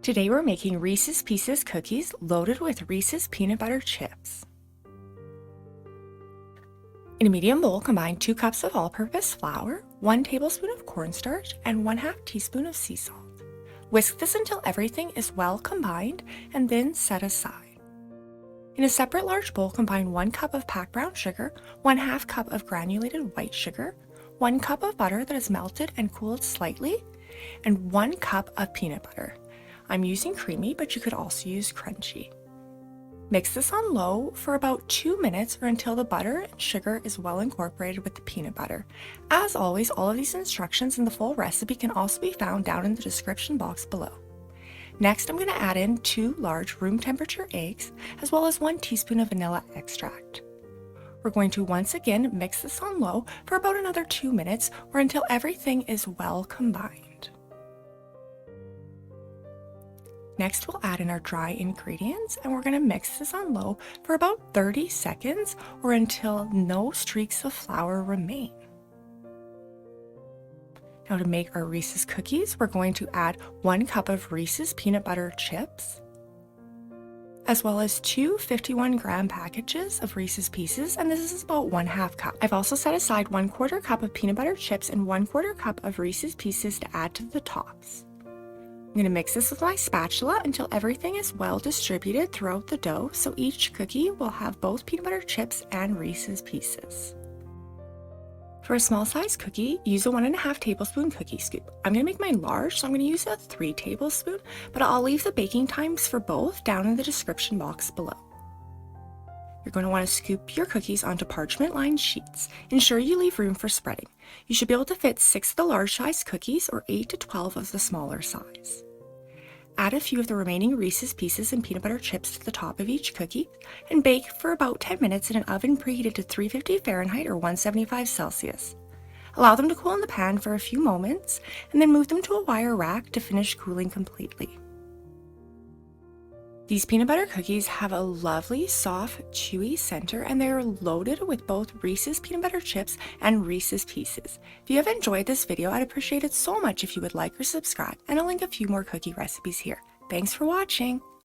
Today we're making Reese's Pieces cookies loaded with Reese's peanut butter chips. In a medium bowl, combine 2 cups of all-purpose flour, 1 tablespoon of cornstarch, and 1/2 teaspoon of sea salt. Whisk this until everything is well combined and then set aside. In a separate large bowl, combine 1 cup of packed brown sugar, 1/2 cup of granulated white sugar, 1 cup of butter that is melted and cooled slightly, and 1 cup of peanut butter. I'm using creamy, but you could also use crunchy. Mix this on low for about 2 minutes or until the butter and sugar is well incorporated with the peanut butter. As always, all of these instructions and the full recipe can also be found down in the description box below. Next, I'm going to add in 2 large room temperature eggs, as well as 1 teaspoon of vanilla extract. We're going to once again mix this on low for about another 2 minutes or until everything is well combined. Next, we'll add in our dry ingredients, and we're going to mix this on low for about 30 seconds or until no streaks of flour remain. Now, to make our Reese's cookies, we're going to add 1 cup of Reese's peanut butter chips, as well as 2 51-gram packages of Reese's Pieces, and this is about 1/2 cup. I've also set aside 1/4 cup of peanut butter chips and 1/4 cup of Reese's Pieces to add to the tops. I'm going to mix this with my spatula until everything is well distributed throughout the dough, so each cookie will have both peanut butter chips and Reese's Pieces. For a small size cookie, use a 1.5 tablespoon cookie scoop. I'm going to make mine large, so I'm going to use a 3 tablespoon, but I'll leave the baking times for both down in the description box below. You're going to want to scoop your cookies onto parchment-lined sheets. Ensure you leave room for spreading. You should be able to fit 6 of the large size cookies or 8 to 12 of the smaller size. Add a few of the remaining Reese's Pieces and peanut butter chips to the top of each cookie and bake for about 10 minutes in an oven preheated to 350 Fahrenheit or 175 Celsius. Allow them to cool in the pan for a few moments and then move them to a wire rack to finish cooling completely. These peanut butter cookies have a lovely, soft, chewy center, and they're loaded with both Reese's peanut butter chips and Reese's Pieces. If you have enjoyed this video, I'd appreciate it so much if you would like or subscribe, and I'll link a few more cookie recipes here. Thanks for watching!